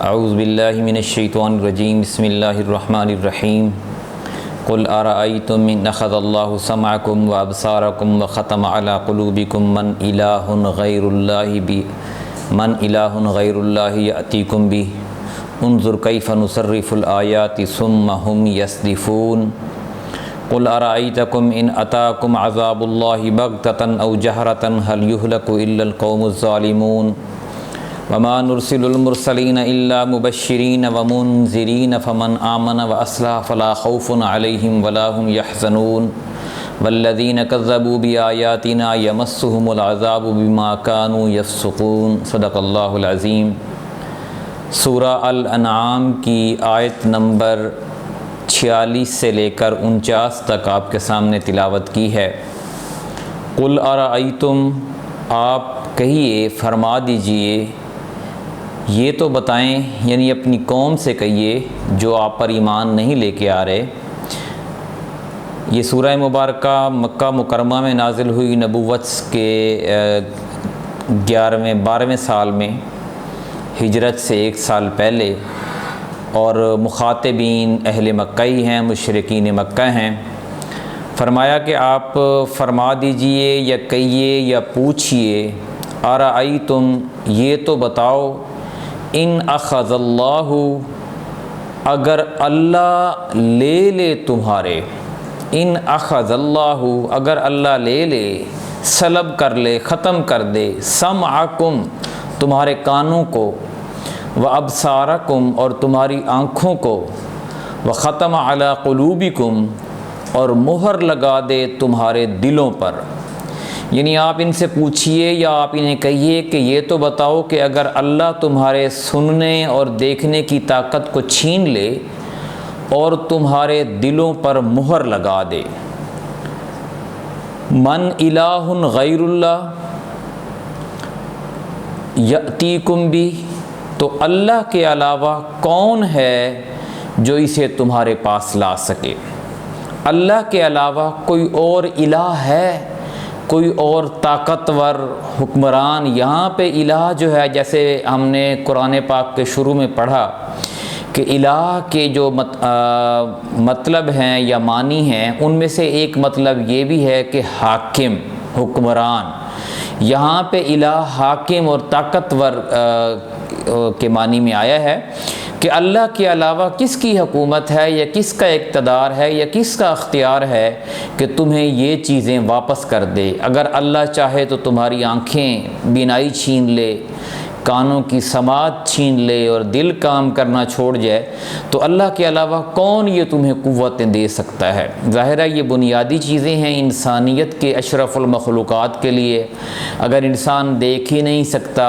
اعوذ باللہ من الشیطان الرجیم بسم اللہ الرحمن الرحیم قل ارأیتم ان اخذ اللہ سمعکم وابصارکم وختم علی قلوبکم من الہ غیر اللہ یأتیکم بہ انظر کیف نصرف الآیات ثم ہم یصدفون قل ارأیتکم ان اتاکم عذاب اللہ بغتۃ او جہرۃ هل یہلک الا القوم الظالمون وما نرسل المرسلین الا مبشرین ومنذرین فمن آمن واصلح فلا خوف علیہم ولا هم يحزنون والذین کذبوا بآیاتنا یمسهم العذاب بما كانوا یفسقون صدق اللہ العظیم۔ سورہ الانعام کی آیت نمبر 46 سے لے کر 49 تک آپ کے سامنے تلاوت کی ہے۔ قل ارأیتم، آپ کہیے، فرما دیجئے، یہ تو بتائیں، یعنی اپنی قوم سے کہیے جو آپ پر ایمان نہیں لے کے آ رہے۔ یہ سورہ مبارکہ مکہ مکرمہ میں نازل ہوئی، نبوت کے 12ویں سال میں، ہجرت سے 1 سال پہلے، اور مخاطبین اہل مکہ ہی ہیں، مشرکین مکہ ہیں۔ فرمایا کہ آپ فرما دیجئے یا کہیے یا پوچھئے، ارأیتم، یہ تو بتاؤ، ان اخذ اللہ، اگر اللہ لے لے تمہارے، ان اخذ اللہ، اگر اللہ لے لے، سلب کر لے، ختم کر دے، سمعکم، تمہارے کانوں کو، وابصارکم، اور تمہاری آنکھوں کو، وختم علی قلوبکم، اور مہر لگا دے تمہارے دلوں پر۔ یعنی آپ ان سے پوچھئے یا آپ انہیں کہیے کہ یہ تو بتاؤ کہ اگر اللہ تمہارے سننے اور دیکھنے کی طاقت کو چھین لے اور تمہارے دلوں پر مہر لگا دے، من الہ غیر اللہ یأتیکم بہ، تو اللہ کے علاوہ کون ہے جو اسے تمہارے پاس لا سکے؟ اللہ کے علاوہ کوئی اور الہ ہے؟ کوئی اور طاقتور حکمران؟ یہاں پہ الہ جو ہے، جیسے ہم نے قرآن پاک کے شروع میں پڑھا کہ الہ کے جو مطلب ہیں یا معنی ہیں، ان میں سے ایک مطلب یہ بھی ہے کہ حاکم، حکمران۔ یہاں پہ الہ حاکم اور طاقتور کے معنی میں آیا ہے کہ اللہ کے علاوہ کس کی حکومت ہے یا کس کا اقتدار ہے یا کس کا اختیار ہے کہ تمہیں یہ چیزیں واپس کر دے۔ اگر اللہ چاہے تو تمہاری آنکھیں بینائی چھین لے، کانوں کی سماعت چھین لے اور دل کام کرنا چھوڑ جائے، تو اللہ کے علاوہ کون یہ تمہیں قوتیں دے سکتا ہے؟ ظاہر ہے یہ بنیادی چیزیں ہیں انسانیت کے اشرف المخلوقات کے لیے۔ اگر انسان دیکھ ہی نہیں سکتا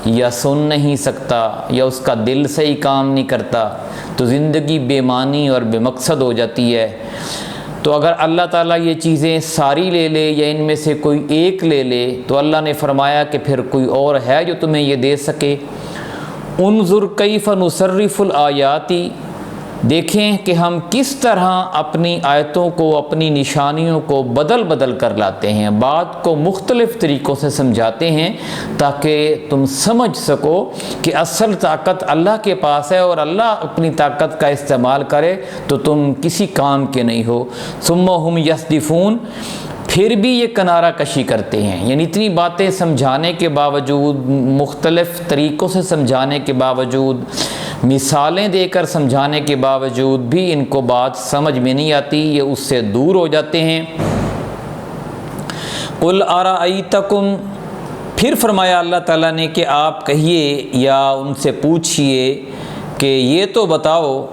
یا سن نہیں سکتا یا اس کا دل سے ہی کام نہیں کرتا تو زندگی بے معنی اور بے مقصد ہو جاتی ہے۔ تو اگر اللہ تعالیٰ یہ چیزیں ساری لے لے یا ان میں سے کوئی ایک لے لے، تو اللہ نے فرمایا کہ پھر کوئی اور ہے جو تمہیں یہ دے سکے۔ انظر کیف نصرف الآیات، دیکھیں کہ ہم کس طرح اپنی آیتوں کو، اپنی نشانیوں کو بدل کر لاتے ہیں، بات کو مختلف طریقوں سے سمجھاتے ہیں تاکہ تم سمجھ سکو کہ اصل طاقت اللہ کے پاس ہے، اور اللہ اپنی طاقت کا استعمال کرے تو تم کسی کام کے نہیں ہو۔ ثم ہم یصدفون، پھر بھی یہ کنارہ کشی کرتے ہیں، یعنی اتنی باتیں سمجھانے کے باوجود، مختلف طریقوں سے سمجھانے کے باوجود، مثالیں دے کر سمجھانے کے باوجود بھی ان کو بات سمجھ میں نہیں آتی، یہ اس سے دور ہو جاتے ہیں۔ قل ارأیتکم، پھر فرمایا اللہ تعالیٰ نے کہ آپ کہیے یا ان سے پوچھئے کہ یہ تو بتاؤ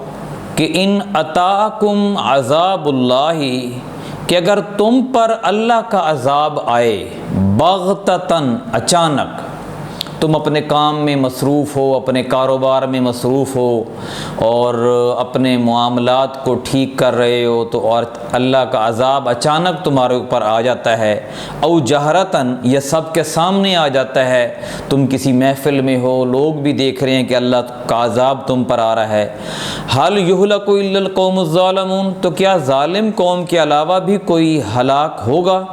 کہ ان اتاکم عذاب اللہ، کہ اگر تم پر اللہ کا عذاب آئے، بغتتاً، اچانک، تم اپنے کام میں مصروف ہو، اپنے کاروبار میں مصروف ہو اور اپنے معاملات کو ٹھیک کر رہے ہو، تو اور اللہ کا عذاب اچانک تمہارے اوپر آ جاتا ہے، او جہرتاً، یہ سب کے سامنے آ جاتا ہے، تم کسی محفل میں ہو، لوگ بھی دیکھ رہے ہیں کہ اللہ کا عذاب تم پر آ رہا ہے، هل یہلک الا القوم الظالمون، تو کیا ظالم قوم کے علاوہ بھی کوئی ہلاک ہوگا؟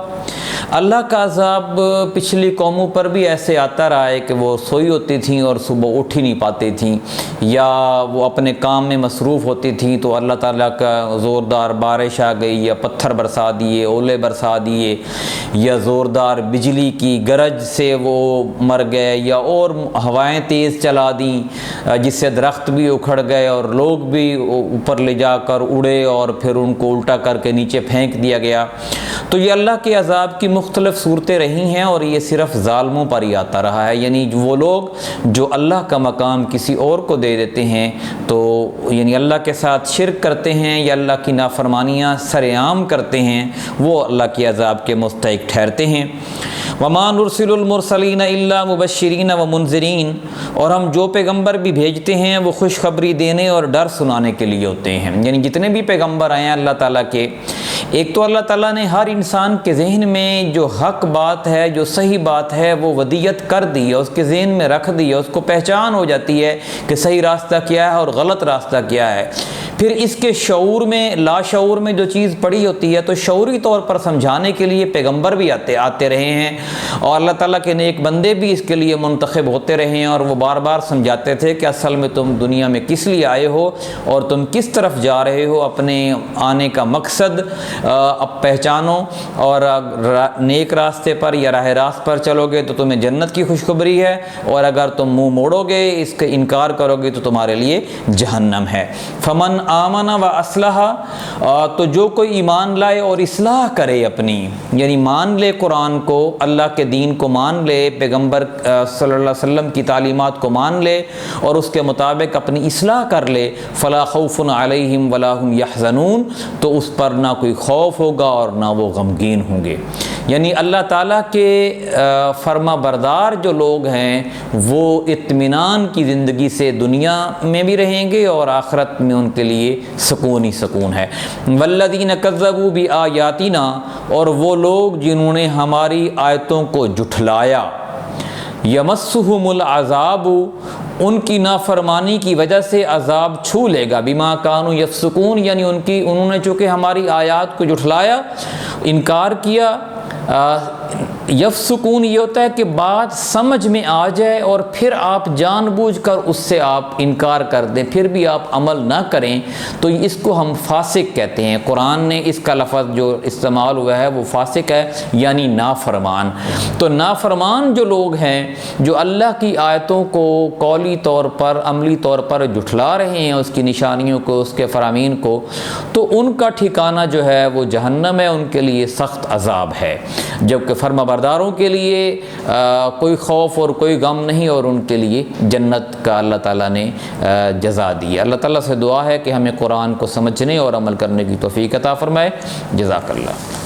اللہ کا عذاب پچھلی قوموں پر بھی ایسے آتا رہا ہے کہ وہ سوئی ہوتی تھیں اور صبح اٹھ ہی نہیں پاتی تھیں، یا وہ اپنے کام میں مصروف ہوتی تھیں تو اللہ تعالیٰ کا زوردار بارش آ گئی، یا پتھر برسا دیے، اولے برسا دیے، یا زوردار بجلی کی گرج سے وہ مر گئے، یا اور ہوائیں تیز چلا دیں جس سے درخت بھی اکھڑ گئے اور لوگ بھی اوپر لے جا کر اڑے اور پھر ان کو الٹا کر کے نیچے پھینک دیا گیا۔ تو یہ اللہ کے عذاب کی مختلف صورتیں رہی ہیں، اور یہ صرف ظالموں پر ہی آتا رہا ہے، یعنی وہ لوگ جو اللہ کا مقام کسی اور کو دے دیتے ہیں، تو یعنی اللہ کے ساتھ شرک کرتے ہیں یا اللہ کی نافرمانیاں سر عام کرتے ہیں، وہ اللہ کے عذاب کے مستحق ٹھہرتے ہیں۔ وَمَا نُرْسِلُ الْمُرْسَلِينَ إِلَّا مُبَشِّرِينَ وَمُنذِرِينَ، اور ہم جو پیغمبر بھی بھیجتے ہیں وہ خوشخبری دینے اور ڈر سنانے کے لیے ہوتے ہیں۔ یعنی جتنے بھی پیغمبر آئے ہیں اللہ تعالیٰ کے، ایک تو اللہ تعالیٰ نے ہر انسان کے ذہن میں جو حق بات ہے، جو صحیح بات ہے، وہ ودیت کر دی ہے، اس کے ذہن میں رکھ دی ہے، اس کو پہچان ہو جاتی ہے کہ صحیح راستہ کیا ہے اور غلط راستہ کیا ہے۔ پھر اس کے شعور میں، لاشعور میں جو چیز پڑی ہوتی ہے تو شعوری طور پر سمجھانے کے لیے پیغمبر بھی آتے رہے ہیں، اور اللہ تعالیٰ کے نیک بندے بھی اس کے لیے منتخب ہوتے رہے ہیں، اور وہ بار بار سمجھاتے تھے کہ اصل میں تم دنیا میں کس لیے آئے ہو اور تم کس طرف جا رہے ہو، اپنے آنے کا مقصد اب پہچانو، اور نیک راستے پر یا راہ راست پر چلو گے تو تمہیں جنت کی خوشخبری ہے، اور اگر تم منہ موڑو گے، اس کا انکار کرو گے تو تمہارے لیے جہنم ہے۔ فمن آمن و اصلح، تو جو کوئی ایمان لائے اور اصلاح کرے اپنی، یعنی مان لے قرآن کو، اللہ کے دین کو مان لے، پیغمبر صلی اللہ علیہ وسلم کی تعلیمات کو مان لے اور اس کے مطابق اپنی اصلاح کر لے، فلا خوف علیہم ولا هم یحزنون، تو اس پر نہ کوئی خوف ہوگا اور نہ وہ غمگین ہوں گے۔ یعنی اللہ تعالیٰ کے فرما بردار جو لوگ ہیں وہ اطمینان کی زندگی سے دنیا میں بھی رہیں گے اور آخرت میں ان کے لیے سکون ہی سکون ہے۔ والذین کذبوا بآیاتنا، اور وہ لوگ جنہوں نے ہماری آیتوں کو جھٹلایا، یمسہم العذاب، ان کی نافرمانی کی وجہ سے عذاب چھو لے گا، بما کانوا یفسقون، یعنی انہوں نے چونکہ ہماری آیات کو جھٹلایا، انکار کیا۔ یفسقون یہ ہوتا ہے کہ بات سمجھ میں آ جائے اور پھر آپ جان بوجھ کر اس سے آپ انکار کر دیں، پھر بھی آپ عمل نہ کریں، تو اس کو ہم فاسق کہتے ہیں۔ قرآن نے اس کا لفظ جو استعمال ہوا ہے وہ فاسق ہے، یعنی نافرمان۔ تو نافرمان جو لوگ ہیں جو اللہ کی آیتوں کو قولی طور پر، عملی طور پر جھٹلا رہے ہیں، اس کی نشانیوں کو، اس کے فرامین کو، تو ان کا ٹھکانہ جو ہے وہ جہنم ہے، ان کے لیے سخت عذاب ہے۔ جبکہ فرما برداروں کے لیے کوئی خوف اور کوئی غم نہیں، اور ان کے لیے جنت کا اللہ تعالیٰ نے جزا دی ہے۔ اللہ تعالیٰ سے دعا ہے کہ ہمیں قرآن کو سمجھنے اور عمل کرنے کی توفیق عطا فرمائے۔ جزاک اللہ۔